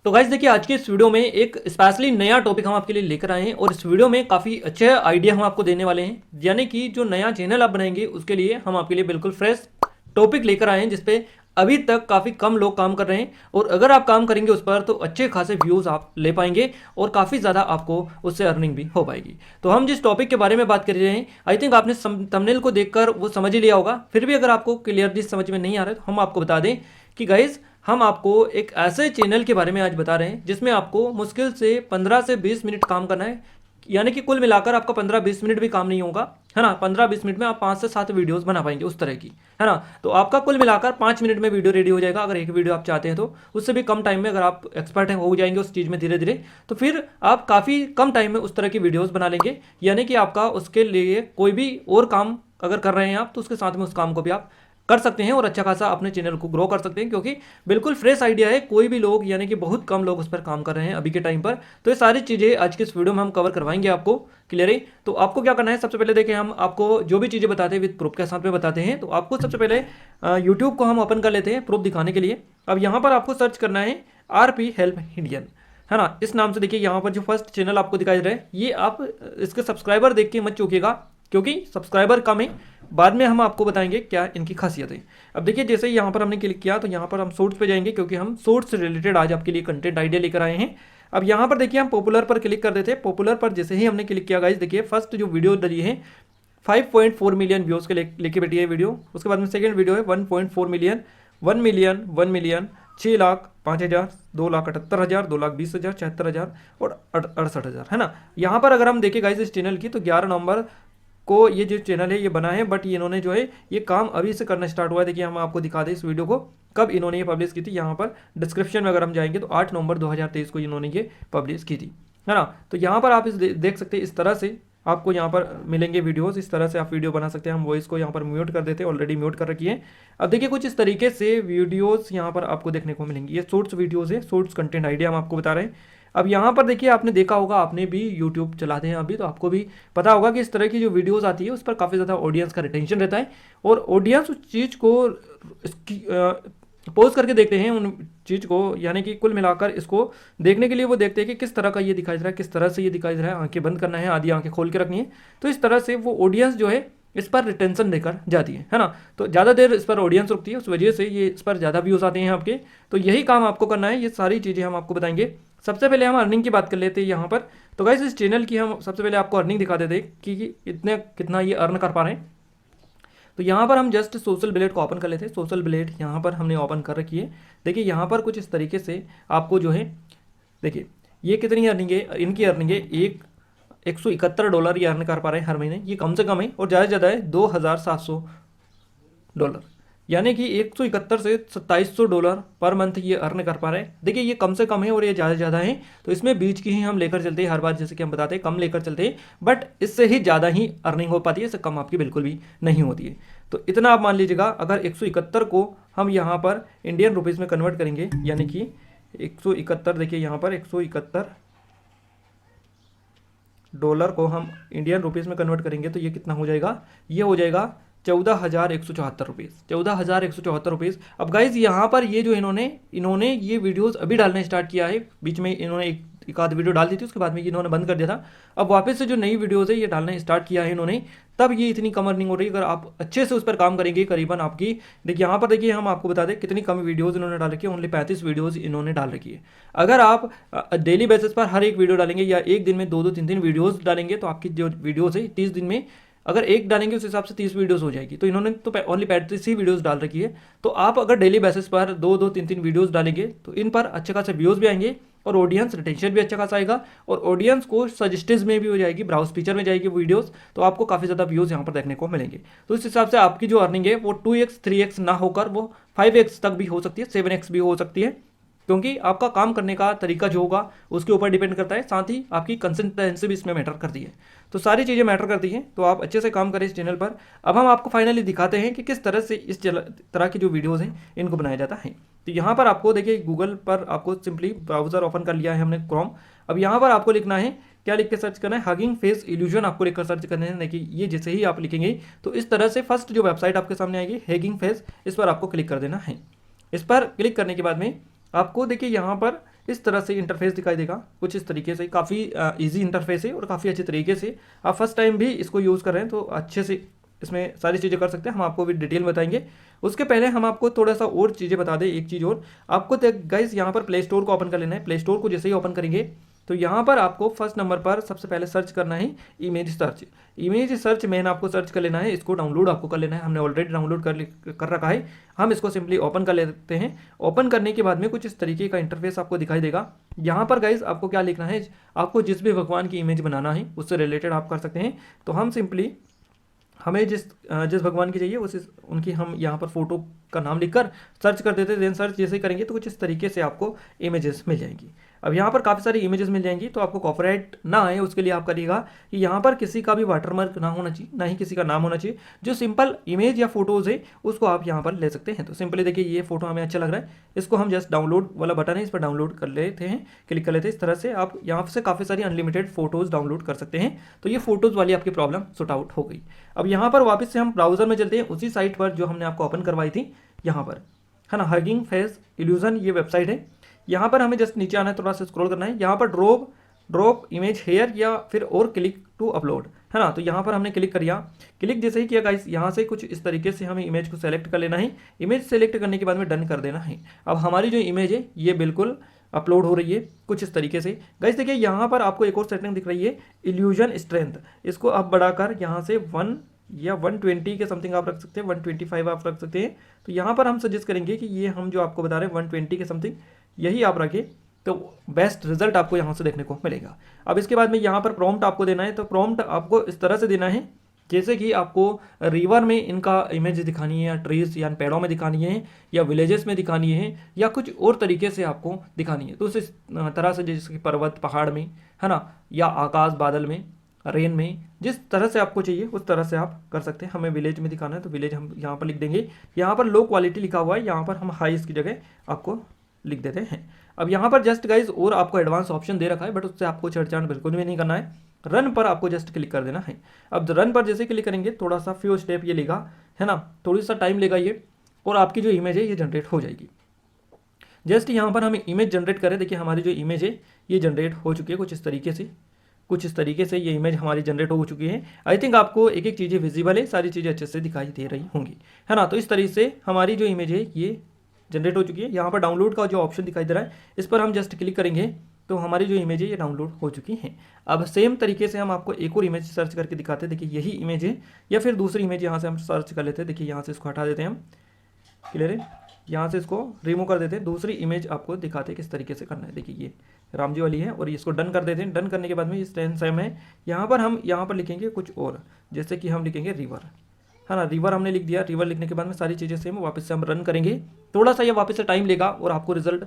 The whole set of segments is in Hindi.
तो गाइस देखिए आज के इस वीडियो में एक स्पेशली नया टॉपिक हम आपके लिए लेकर आए हैं और इस वीडियो में काफ़ी अच्छे आइडिया हम आपको देने वाले हैं। यानी कि जो नया चैनल आप बनाएंगे उसके लिए हम आपके लिए बिल्कुल फ्रेश टॉपिक लेकर आए हैं जिसपे अभी तक काफ़ी कम लोग काम कर रहे हैं और अगर आप काम करेंगे उस पर तो अच्छे खासे व्यूज़ आप ले पाएंगे और काफ़ी ज़्यादा आपको उससे अर्निंग भी हो पाएगी। तो हम जिस टॉपिक के बारे में बात कर रहे हैं आई थिंक आपने थंबनेल को देखकर वो समझ ही लिया होगा। फिर भी अगर आपको क्लियरली समझ में नहीं आ रहा है तो हम आपको बता दें कि गाइज हम आपको एक ऐसे चैनल के बारे में आज बता रहे हैं जिसमें आपको मुश्किल से 15 से 20 मिनट काम करना है। यानी कि कुल मिलाकर आपका 15-20 मिनट भी काम नहीं होगा, है ना। 15-20 मिनट में आप 5 से 7 वीडियोस बना पाएंगे उस तरह की, है ना। तो आपका कुल मिलाकर 5 मिनट में वीडियो रेडी हो जाएगा अगर एक वीडियो आप चाहते हैं तो। उससे भी कम टाइम में अगर आप एक्सपर्ट हैं हो जाएंगे उस चीज़ में धीरे धीरे, तो फिर आप काफ़ी कम टाइम में उस तरह की वीडियोज़ बना लेंगे। यानी कि आपका उसके लिए कोई भी और काम अगर कर रहे हैं आप तो उसके साथ में उस काम को भी आप कर सकते हैं और अच्छा खासा अपने चैनल को ग्रो कर सकते हैं, क्योंकि बिल्कुल फ्रेश आइडिया है। कोई भी लोग यानी कि बहुत कम लोग उस पर काम कर रहे हैं अभी के टाइम पर। तो ये सारी चीज़ें आज के इस वीडियो में हम कवर करवाएंगे आपको क्लियर है। तो आपको क्या करना है, सबसे पहले देखिए हम आपको जो भी चीज़ें बताते हैं विद प्रूफ के साथ में बताते हैं। तो आपको सबसे पहले यूट्यूब को हम ओपन कर लेते हैं प्रूफ दिखाने के लिए। अब यहाँ पर आपको सर्च करना है RP हेल्प इंडियन, है ना। इस नाम से देखिए यहाँ पर जो फर्स्ट चैनल आपको दिखाई दे रहा है ये आप इसके सब्सक्राइबर देख के मत चूकिएगा, क्योंकि सब्सक्राइबर कम है। बाद में हम आपको बताएंगे क्या इनकी खासियत है। अब देखिए जैसे ही यहाँ पर हमने क्लिक किया तो यहाँ पर हम शॉर्ट्स पे जाएंगे, क्योंकि हम शॉर्ट्स से रिलेटेड आज आपके लिए कंटेंट आइडिया लेकर आए हैं। अब यहाँ पर देखिए हम पॉपुलर पर क्लिक कर देते हैं। पॉपुलर पर जैसे ही हमने क्लिक किया गाइस देखिए फर्स्ट जो वीडियो डली है 5.4 मिलियन व्यूज़ के लेके बैठी है वीडियो। उसके बाद में सेकेंड वीडियो है 1.4 मिलियन, 1 मिलियन, 1 मिलियन, 6 लाख, 5,000, 2,78,000, 2,20,000, 76,000 और 68,000, है ना। यहाँ पर अगर हम देखें गाइस इस चैनल की तो 11 नवंबर को ये जो चैनल है ये बना है, बट ये इन्होंने जो है ये काम अभी से करना स्टार्ट हुआ है। देखिए हम आपको दिखा दें इस वीडियो को कब इन्होंने ये पब्लिश की थी। यहाँ पर डिस्क्रिप्शन में अगर हम जाएंगे तो 8 नवंबर 2023 को इन्होंने ये पब्लिश की थी, है ना। तो यहाँ पर आप इस देख सकते हैं इस तरह से आपको यहाँ पर मिलेंगे वीडियोस। इस तरह से आप वीडियो बना सकते हैं। हम वॉइस को यहाँ पर म्यूट कर देते हैं, ऑलरेडी म्यूट कर रखी है। अब देखिए कुछ इस तरीके से वीडियोस यहाँ पर आपको देखने को मिलेंगी। ये शॉर्ट्स वीडियोस है, शॉर्ट्स कंटेंट आइडिया हम आपको बता रहे हैं। अब यहाँ पर देखिए आपने देखा होगा, आपने भी यूट्यूब चलाते हैं अभी तो आपको भी पता होगा कि इस तरह की जो वीडियोस आती है उस पर काफ़ी ज़्यादा ऑडियंस का रिटेंशन रहता है और ऑडियंस उस चीज़ को पोज करके देखते हैं उन चीज़ को। यानी कि कुल मिलाकर इसको देखने के लिए वो देखते हैं कि किस तरह का ये दिखाई दे रहा है, किस तरह से ये दिखाई दे रहा है, आंखें बंद करना है, आधी आंखें खोल के रखनी है। तो इस तरह से वो ऑडियंस जो है इस पर रिटेंशन देकर जाती है ना। तो ज़्यादा देर इस पर ऑडियंस रुकती है, उस वजह से ये इस पर ज़्यादा व्यूज़ आते हैं आपके। तो यही काम आपको करना है, ये सारी चीज़ें हम आपको बताएंगे। सबसे पहले हम अर्निंग की बात कर लेते हैं यहाँ पर। तो गाइस इस चैनल की हम सबसे पहले आपको अर्निंग दिखा देते हैं कि इतने कितना ये अर्न कर पा रहे हैं। तो यहाँ पर हम जस्ट सोशल ब्लेड को ओपन कर लेते हैं। सोशल ब्लेड यहाँ पर हमने ओपन कर रखी है। देखिए यहाँ पर कुछ इस तरीके से आपको जो है देखिए ये कितनी अर्निंग है, इनकी अर्निंग है $171 ये अर्न कर पा रहे हैं हर महीने। ये कम से कम है और ज़्यादा से ज़्यादा है $2,700, यानी कि 171 से $2,700 पर मंथ ये अर्न कर पा रहे हैं। देखिए ये कम से कम है और ये ज़्यादा से ज़्यादा है, तो इसमें बीच की ही हम लेकर चलते हैं हर बार, जैसे कि हम बताते हैं कम लेकर चलते हैं, बट इससे ही ज़्यादा ही अर्निंग हो पाती है, इससे कम आपकी बिल्कुल भी नहीं होती है। तो इतना आप मान लीजिएगा। अगर 171 को हम यहाँ पर इंडियन रुपीज़ में कन्वर्ट करेंगे, यानी कि 171 देखिए यहाँ पर $171 को हम इंडियन रुपीज़ में कन्वर्ट करेंगे तो ये कितना हो जाएगा, ये हो जाएगा 14,174 रुपीज़, 14,174 रुपीज़। अब गाइज यहाँ पर ये जो इन्होंने ये वीडियोस अभी डालना स्टार्ट किया है। बीच में इन्होंने एक आध वीडियो डाल दी थी, उसके बाद में इन्होंने बंद कर दिया था। अब वापस से जो नई वीडियोस है ये डालना स्टार्ट किया है इन्होंने, तब ये इतनी कम अर्निंग हो रही है। अगर आप अच्छे से उस पर काम करेंगे करीबन आपकी देखिए यहाँ पर देखिए हम आपको बता दें कितनी कम वीडियोज़ इन्होंने डाल रखी है। ओनली 35 वीडियोज़ इन्होंने डाल रखी है। अगर आप डेली बेसिस पर हर एक वीडियो डालेंगे या एक दिन में 2-2, 3-3 वीडियोज़ डालेंगे तो आपकी जो वीडियोज़ है 30 दिन में अगर एक डालेंगे उस हिसाब से 30 वीडियोस हो जाएगी। तो इन्होंने तो ओनली 35 ही वीडियोस डाल रखी है। तो आप अगर डेली बेसिस पर 2-2, 3-3 वीडियोस डालेंगे तो इन पर अच्छे खासे व्यूज़ भी आएंगे और ऑडियंस रिटेंशन भी अच्छा खासा आएगा और ऑडियंस को सजेस्टेज में भी हो जाएगी, ब्राउज फीचर में जाएगी वीडियोस, तो आपको काफ़ी ज़्यादा व्यूज़ यहाँ पर देखने को मिलेंगे। तो इस हिसाब से आपकी जो अर्निंग है वो 2x 3x ना होकर वो 5x तक भी हो सकती है, 7x भी हो सकती है, क्योंकि आपका काम करने का तरीका जो होगा उसके ऊपर डिपेंड करता है। साथ ही आपकी कंसिस्टेंसी भी इसमें मैटर करती है। तो सारी चीज़ें मैटर करती हैं, तो आप अच्छे से काम करें इस चैनल पर। अब हम आपको फाइनली दिखाते हैं कि किस तरह से इस तरह की जो वीडियोज़ हैं इनको बनाया जाता है। तो यहाँ पर आपको देखिए गूगल पर आपको सिंपली ब्राउज़र ओपन कर लिया है हमने क्रोम। अब यहाँ पर आपको लिखना है, क्या लिख के सर्च करना है, हगिंग फेस इल्यूजन आपको लिखकर सर्च करना है। देखिए ये जैसे ही आप लिखेंगे तो इस तरह से फर्स्ट जो वेबसाइट आपके सामने आएगी हगिंग फेस, इस पर आपको क्लिक कर देना है। इस पर क्लिक करने के बाद में आपको देखिए यहाँ पर इस तरह से इंटरफेस दिखाई देगा कुछ इस तरीके से। काफ़ी ईजी इंटरफेस है और काफ़ी अच्छे तरीके से आप फर्स्ट टाइम भी इसको यूज़ कर रहे हैं तो अच्छे से इसमें सारी चीज़ें कर सकते हैं। हम आपको भी डिटेल में बताएंगे। उसके पहले हम आपको थोड़ा सा और चीज़ें बता दें। एक चीज़ और आपको गाइस यहाँ पर प्ले स्टोर को ओपन कर लेना है। प्ले स्टोर को जैसे ही ओपन करेंगे तो यहाँ पर आपको फर्स्ट नंबर पर सबसे पहले सर्च करना है image search. Image search main आपको सर्च कर लेना है, इसको डाउनलोड आपको कर लेना है। हमने ऑलरेडी डाउनलोड कर रखा है। हम इसको सिंपली ओपन कर लेते हैं। ओपन करने के बाद में कुछ इस तरीके का इंटरफेस आपको दिखाई देगा। यहाँ पर गाइज आपको क्या लिखना है, आपको जिस भी भगवान की इमेज बनाना है उससे रिलेटेड आप कर सकते हैं। तो हम सिंपली हमें जिस भगवान की चाहिए उनकी हम यहाँ पर फोटो का नाम लिखकर सर्च कर देते हैं। देन सर्च जैसे करेंगे तो कुछ इस तरीके से आपको इमेजेस मिल जाएंगी। अब यहाँ पर काफ़ी सारी इमेजेस मिल जाएंगी। तो आपको कॉपीराइट ना आए उसके लिए आप करिएगा कि यहाँ पर किसी का भी वाटरमार्क ना होना चाहिए, ना ही किसी का नाम होना चाहिए। जो सिंपल इमेज या फोटोज़ है उसको आप यहाँ पर ले सकते हैं। तो सिंपली देखिए ये फोटो हमें अच्छा लग रहा है, इसको हम जस्ट डाउनलोड वाला बटन है इस पर डाउनलोड कर लेते हैं, क्लिक कर लेते हैं। इस तरह से आप यहाँ से काफ़ी सारी अनलिमिटेड फोटोज़ डाउनलोड कर सकते हैं। तो ये फोटोज़ वाली आपकी प्रॉब्लम सॉर्ट आउट हो गई। अब यहाँ पर वापस से हम ब्राउजर में चलते हैं, उसी साइट पर जो हमने आपको ओपन करवाई थी यहाँ पर, है ना, हगिंग फेस इल्यूजन ये वेबसाइट है। यहाँ पर हमें जस्ट नीचे आना है, थोड़ा सा स्क्रॉल करना है। यहाँ पर ड्रॉप इमेज हेयर या फिर और क्लिक टू अपलोड, है ना। तो यहाँ पर हमने क्लिक किया। क्लिक जैसे ही किया गाइस यहाँ से कुछ इस तरीके से हमें इमेज को सेलेक्ट कर लेना है। इमेज सेलेक्ट करने के बाद में डन कर देना है। अब हमारी जो इमेज है ये बिल्कुल अपलोड हो रही है कुछ इस तरीके से। गाइस देखिए यहाँ पर आपको एक और सेटिंग दिख रही है, इल्यूजन स्ट्रेंथ। इसको आप बढ़ाकर यहाँ से 1 या 120 के समथिंग आप रख सकते हैं, 125 आप रख सकते हैं। तो यहाँ पर हम सजेस्ट करेंगे कि ये हम जो आपको बता रहे हैं 120 के समथिंग यही आप रखें तो बेस्ट रिजल्ट आपको यहाँ से देखने को मिलेगा। अब इसके बाद में यहाँ पर प्रॉम्प्ट आपको देना है। तो प्रॉम्प्ट आपको इस तरह से देना है जैसे कि आपको रिवर में इनका इमेज दिखानी है, या ट्रीज या पेड़ों में दिखानी है, या विलेजेस में दिखानी है, या कुछ और तरीके से आपको दिखानी है। तो उस तरह से जैसे कि पर्वत पहाड़ में, है ना, या आकाश बादल में, रेन में, जिस तरह से आपको चाहिए उस तरह से आप कर सकते हैं। हमें विलेज में दिखाना है तो विलेज हम यहाँ पर लिख देंगे। यहाँ पर लो क्वालिटी लिखा हुआ है, यहाँ पर हम हाई इसकी जगह आपको लिख देते हैं। अब यहाँ पर जस्ट गाइज और आपको एडवांस ऑप्शन दे रखा है, बट उससे आपको छेड़छाड़ बिल्कुल भी नहीं करना है। रन पर आपको जस्ट क्लिक कर देना है। अब रन पर जैसे क्लिक करेंगे थोड़ा सा फ्यू स्टेप ये लेगा, है ना, थोड़ी सा टाइम लेगा ये, और आपकी जो इमेज है ये जनरेट हो जाएगी। जस्ट यहाँ पर हम इमेज जनरेट करें, देखिए हमारी जो इमेज है ये जनरेट हो चुकी है कुछ इस तरीके से ये इमेज हमारी जनरेट हो चुकी है। आई थिंक आपको एक एक चीज़ें विजिबल है, सारी चीज़ें अच्छे से दिखाई दे रही होंगी, है ना। तो इस तरीके से हमारी जो इमेज है ये जनरेट हो चुकी है। यहाँ पर डाउनलोड का जो ऑप्शन दिखाई दे रहा है इस पर हम जस्ट क्लिक करेंगे तो हमारी जो इमेज है ये डाउनलोड हो चुकी है। अब सेम तरीके से हम आपको एक और इमेज सर्च करके दिखाते हैं। देखिए यही इमेज है, या फिर दूसरी इमेज यहाँ से हम सर्च कर लेते हैं। देखिए यहाँ से इसको हटा देते हैं हम, क्लियर है, यहाँ से इसको रिमूव कर देते हैं। दूसरी इमेज आपको दिखाते हैं किस तरीके से करना है। देखिए ये राम जी वाली है और इसको डन कर देते हैं। डन करने के बाद में ये सेम है। यहाँ पर हम यहाँ पर लिखेंगे कुछ और, जैसे कि हम लिखेंगे रिवर, है ना। रिवर हमने लिख दिया। रिवर लिखने के बाद में सारी चीज़ें सेम, वापस से हम रन करेंगे। थोड़ा सा ये वापस से टाइम लेगा और आपको रिजल्ट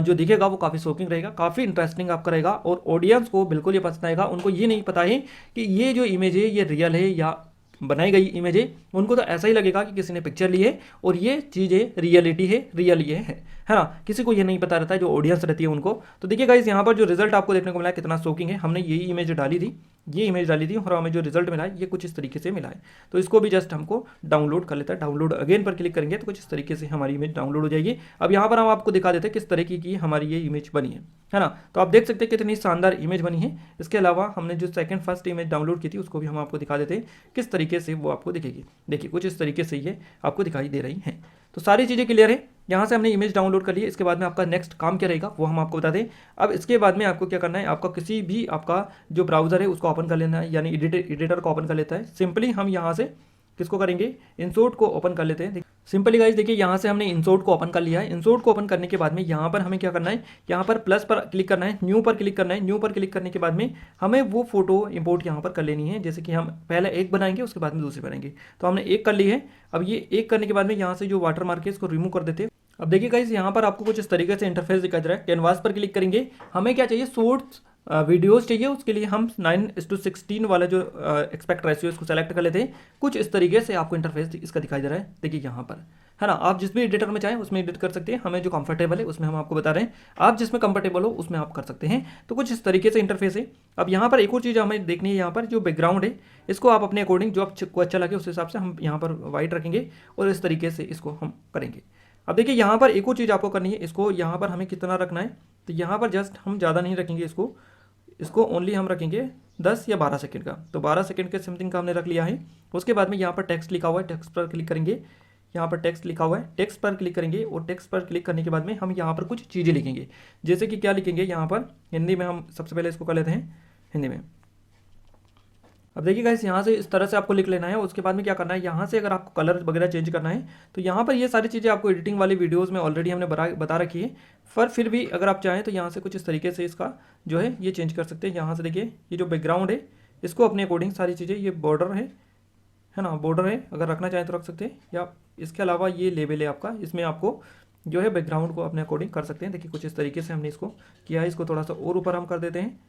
जो दिखेगा वो काफ़ी शॉकिंग रहेगा, काफ़ी इंटरेस्टिंग आपका रहेगा। और ऑडियंस को बिल्कुल ये पसंद आएगा। उनको ये नहीं पता है कि ये जो इमेज है ये रियल है या बनाई गई इमेज है। उनको तो ऐसा ही लगेगा कि किसी ने पिक्चर ली है और ये चीज़ें रियलिटी है, रियल ये है ना। किसी को ये नहीं पता रहता है, जो ऑडियंस रहती है उनको। तो देखिए गाइस यहाँ पर जो रिजल्ट आपको देखने को मिला है कितना शॉकिंग है। हमने यही इमेज डाली थी, ये इमेज डाली थी, और हमें जो रिजल्ट मिला है ये कुछ इस तरीके से मिला है। तो इसको भी जस्ट हमको डाउनलोड कर लेता है। डाउनलोड अगेन पर क्लिक करेंगे तो कुछ इस तरीके से हमारी इमेज डाउनलोड हो जाएगी। अब यहाँ पर हम आपको दिखा देते हैं किस तरीके की हमारी ये इमेज बनी है ना। तो आप देख सकते हैं कितनी शानदार इमेज बनी है। इसके अलावा हमने जो फर्स्ट इमेज डाउनलोड की थी उसको भी हम आपको दिखा देते हैं किस तरीके से वो आपको दिखेगी। देखिए कुछ इस तरीके से ये आपको दिखाई दे रही हैं। तो सारी चीज़ें क्लियर है। यहाँ से हमने इमेज डाउनलोड कर ली है। इसके बाद में आपका नेक्स्ट काम क्या रहेगा वो हम आपको बता दें। अब इसके बाद में आपको क्या करना है, आपका किसी भी आपका जो ब्राउज़र है उसको ओपन कर लेना है, यानी एडिटर को ओपन कर लेता है। सिंपली हम यहाँ से किसको करेंगे, इंसोर्ट को ओपन कर लेते हैं। सिंपली गाइस देखिए यहाँ से हमने इंसोर्ट को ओपन कर लिया है। इंसोर्ट को ओपन करने के बाद में यहाँ पर हमें क्या करना है, यहाँ पर प्लस पर क्लिक करना है, न्यू पर क्लिक करना है। न्यू पर क्लिक करने के बाद में हमें वो फोटो इंपोर्ट यहाँ पर कर लेनी है। जैसे कि हम पहले एक बनाएंगे उसके बाद में दूसरी बनाएंगे। तो हमने एक कर ली है। अब ये एक करने के बाद में यहाँ से जो वाटर मार्क है इसको रिमूव कर देते हैं। अब देखिए गाइस यहाँ पर आपको कुछ इस तरीके से इंटरफेस दिखाई दे रहा है। कैनवास पर क्लिक करेंगे, हमें क्या चाहिए, शॉर्ट्स वीडियोस चाहिए। उसके लिए हम 9:16 वाला जो एक्सपेक्ट रेशियो इसको सेलेक्ट कर लेते हैं। कुछ इस तरीके से आपको इंटरफेस इसका दिखाई दे रहा है। देखिए यहाँ पर, है ना, आप जिस भी एडिटर में चाहें उसमें एडिट कर सकते हैं। हमें जो कंफर्टेबल है उसमें हम आपको बता रहे हैं, आप जिसमें कंफर्टेबल हो उसमें आप कर सकते हैं। तो कुछ इस तरीके से इंटरफेस है। अब यहाँ पर एक और चीज़ हमें देखनी है, यहाँ पर जो बैकग्राउंड है इसको आप अपने अकॉर्डिंग जो आपको अच्छा लगे उस हिसाब से हम यहाँ पर वाइट रखेंगे और इस तरीके से इसको हम करेंगे। अब देखिए यहाँ पर एक और चीज़ आपको करनी है, इसको यहाँ पर हमें कितना रखना है, तो यहाँ पर जस्ट हम ज़्यादा नहीं रखेंगे इसको ओनली हम रखेंगे 10 या 12 सेकंड का। तो 12 सेकंड के समथिंग का हमने रख लिया है। उसके बाद में यहाँ पर टेक्स्ट लिखा हुआ है, टेक्स्ट पर क्लिक करेंगे। यहाँ पर टेक्स्ट लिखा हुआ है, टेक्स्ट पर क्लिक करेंगे और टेक्स्ट पर क्लिक करने के बाद में हम यहाँ पर कुछ चीज़ें लिखेंगे। जैसे कि क्या लिखेंगे, यहाँ पर हिंदी में हम सबसे पहले इसको कर लेते हैं हिंदी में। अब देखिए गाइस, यहाँ से इस तरह से आपको लिख लेना है। उसके बाद में क्या करना है, यहाँ से अगर आपको कलर वगैरह चेंज करना है तो यहाँ पर ये सारी चीज़ें आपको एडिटिंग वाली वीडियोस में ऑलरेडी हमने बता रखी है। पर फिर भी अगर आप चाहें तो यहाँ से कुछ इस तरीके से इसका जो है ये चेंज कर सकते हैं। यहाँ से देखिए ये जो बैकग्राउंड है इसको अपने अकॉर्डिंग सारी चीज़ें, ये बॉर्डर है ना, बॉर्डर है, अगर रखना चाहें तो रख सकते हैं। या इसके अलावा ये लेवल है आपका, इसमें आपको जो है बैकग्राउंड को अपने अकॉर्डिंग कर सकते हैं। देखिए कुछ इस तरीके से हमने इसको किया है। इसको थोड़ा सा और ऊपर हम कर देते हैं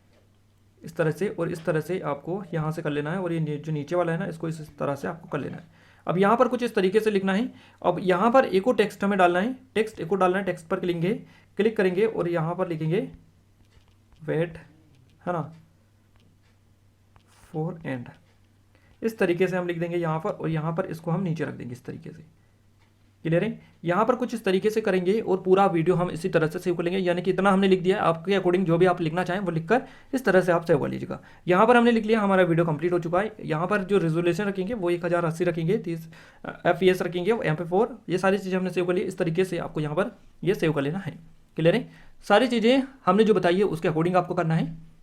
इस तरह से, और इस तरह से आपको यहाँ से कर लेना है। और ये जो नीचे वाला है ना, इसको इस तरह से आपको कर लेना है। अब यहाँ पर कुछ इस तरीके से लिखना है। अब यहाँ पर एक और टेक्स्ट हमें डालना है, टेक्स्ट एक और डालना है। टेक्स्ट पर क्लिक करेंगे और यहाँ पर लिखेंगे वेट, है ना, फॉर एंड। इस तरीके से हम लिख देंगे यहाँ पर, और यहाँ पर इसको हम नीचे रख देंगे इस तरीके से। क्लियर है। यहाँ पर कुछ इस तरीके से करेंगे और पूरा वीडियो हम इसी तरह से सेव कर लेंगे। यानी कि इतना हमने लिख दिया है, आपके अकॉर्डिंग जो भी आप लिखना चाहें वो लिखकर इस तरह से आप सेव कर लीजिएगा। यहाँ पर हमने लिख लिया, हमारा वीडियो कंप्लीट हो चुका है। यहाँ पर जो रेजोल्यूशन रखेंगे वो 1080 रखेंगे, 30 FPS रखेंगे, MP4, ये सारी चीज़ें हमने सेव कर ली। इस तरीके से आपको यहाँ पर ये सेव कर लेना है। क्लियर है। सारी चीज़ें हमने जो बताई है उसके अकॉर्डिंग आपको करना है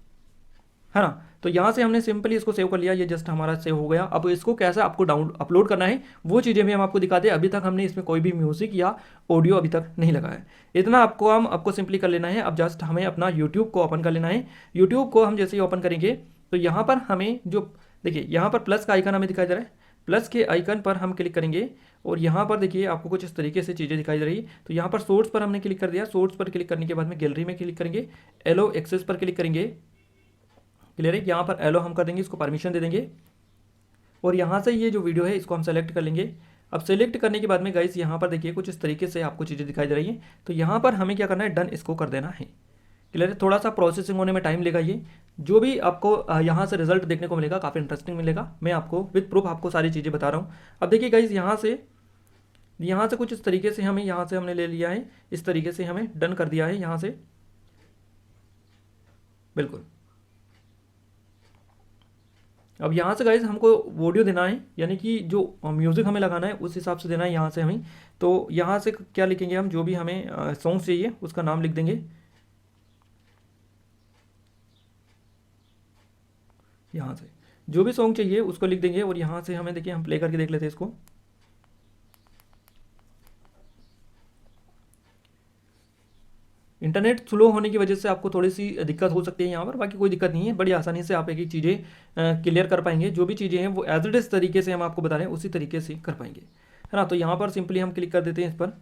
ना। तो यहाँ से हमने सिंपली इसको सेव कर लिया, ये जस्ट हमारा सेव हो गया। अब इसको कैसे आपको अपलोड करना है वो चीज़ें भी हम आपको दिखाते हैं। अभी तक हमने इसमें कोई भी म्यूजिक या ऑडियो अभी तक नहीं लगाया है। इतना आपको सिंपली कर लेना है। अब जस्ट हमें अपना यूट्यूब को ओपन कर लेना है। यूट्यूब को हम जैसे ही ओपन करेंगे तो यहाँ पर हमें जो देखिए यहाँ पर प्लस का आइकन हमें दिखाई दे रहा है। प्लस के आइकन पर हम क्लिक करेंगे और यहाँ पर देखिए आपको कुछ इस तरीके से चीज़ें दिखाई दे रही है। तो यहाँ पर सोर्स पर हमने क्लिक कर दिया। सोर्स पर क्लिक करने के बाद में गैलरी में क्लिक करेंगे, एलो एक्सेस पर क्लिक करेंगे। क्लियर है। यहाँ पर एलो हम कर देंगे, इसको परमिशन दे देंगे और यहाँ से ये जो वीडियो है इसको हम सेलेक्ट कर लेंगे। अब सेलेक्ट करने के बाद में गाइस यहाँ पर देखिए कुछ इस तरीके से आपको चीज़ें दिखाई दे रही हैं। तो यहाँ पर हमें क्या करना है, डन इसको कर देना है। क्लियर है। थोड़ा सा प्रोसेसिंग होने में टाइम लेगा। ये जो भी आपको यहाँ से रिजल्ट देखने को मिलेगा काफ़ी इंटरेस्टिंग मिलेगा। मैं आपको विद प्रूफ आपको सारी चीज़ें बता रहा हूँ। अब देखिए गाइस यहाँ से कुछ इस तरीके से हमें यहाँ से हमने ले लिया है, इस तरीके से हमें डन कर दिया है यहाँ से। बिल्कुल। अब यहाँ से गाइज हमको ऑडियो देना है, यानी कि जो म्यूज़िक हमें लगाना है उस हिसाब से देना है यहाँ से हमें। तो यहाँ से क्या लिखेंगे हम, जो भी हमें सॉन्ग चाहिए उसका नाम लिख देंगे। यहाँ से जो भी सॉन्ग चाहिए उसको लिख देंगे और यहाँ से हमें देखिए हम प्ले करके देख लेते हैं इसको। इंटरनेट स्लो होने की वजह से आपको थोड़ी सी दिक्कत हो सकती है यहाँ पर, बाकी कोई दिक्कत नहीं है। बड़ी आसानी से आप एक एक चीज़ें क्लियर कर पाएंगे। जो भी चीज़ें हैं वो एज इट इज तरीके से हम आपको बता रहे हैं उसी तरीके से कर पाएंगे, है ना। तो यहाँ पर सिंपली हम क्लिक कर देते हैं इस पर।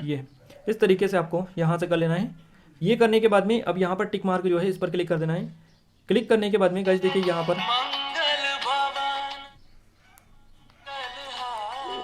ये इस तरीके से आपको यहाँ से कर लेना है। ये करने के बाद में अब यहाँ पर टिक मार्क जो है इस पर क्लिक कर देना है। क्लिक करने के बाद में गाइस देखिए यहाँ पर,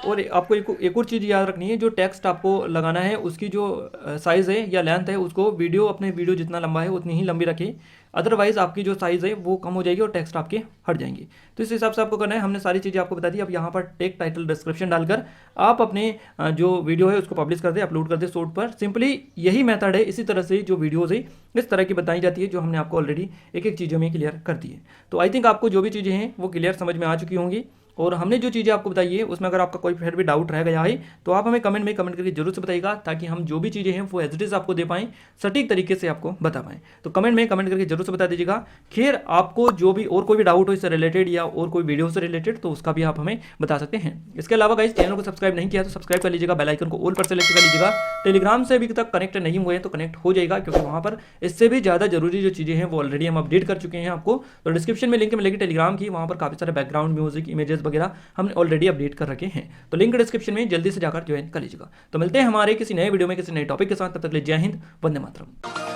और आपको एक और चीज़ याद रखनी है, जो टेक्स्ट आपको लगाना है उसकी जो साइज़ है या लेंथ है उसको अपने वीडियो जितना लंबा है उतनी ही लंबी रखें। अदरवाइज़ आपकी जो साइज़ है वो कम हो जाएगी और टेक्स्ट आपके हट जाएंगे। तो इस हिसाब से आपको करना है। हमने सारी चीज़ें आपको बता दी। अब यहाँ पर टेक टाइटल डिस्क्रिप्शन डालकर आप अपने जो वीडियो है उसको पब्लिश कर दे, अपलोड कर दे शॉर्ट पर। सिंपली यही मेथड है। इसी तरह से जो वीडियोज़ है इस तरह की बताई जाती है, जो हमने आपको ऑलरेडी एक एक चीज़ों में क्लियर कर दी है। तो आई थिंक आपको जो भी चीज़ें हैं वो क्लियर समझ में आ चुकी होंगी। और हमने जो चीज़ें आपको बताई है उसमें अगर आपका कोई फिर भी डाउट रह गया है तो आप हमें कमेंट करके जरूर से बताइएगा, ताकि हम जो भी चीज़ें हैं वो एज इट इज आपको दे पाएँ, सटीक तरीके से आपको बता पाएँ। तो कमेंट करके जरूर से बता दीजिएगा। खैर आपको जो भी और कोई भी डाउट हो इससे रिलेटेड या और कोई वीडियो से रिलेटेड तो उसका भी आप हमें बता सकते हैं। इसके अलावा गाइस चैनल को सब्सक्राइब नहीं किया तो सब्सक्राइब कर लीजिएगा, बेल आइकन को ऑल पर सेलेक्ट कर लीजिएगा। टेलीग्राम से अभी तक कनेक्ट नहीं हुए तो कनेक्ट हो जाएगा, क्योंकि वहाँ पर इससे भी ज़्यादा जरूरी जो चीज़ें हैं वो ऑलरेडी हम अपडेट कर चुके हैं आपको। तो डिस्क्रिप्शन में लिंक मिलेगी टेलीग्राम की, वहाँ पर काफ़ी सारे बैकग्राउंड म्यूजिक इमेजेस वगैरह हमने ऑलरेडी अपडेट कर रखे हैं। तो लिंक डिस्क्रिप्शन में जल्दी से जाकर ज्वाइन कर लीजिएगा। तो मिलते हैं हमारे किसी नए वीडियो में किसी नए टॉपिक के साथ। तब तक के लिए जय हिंद, वंदे मातरम।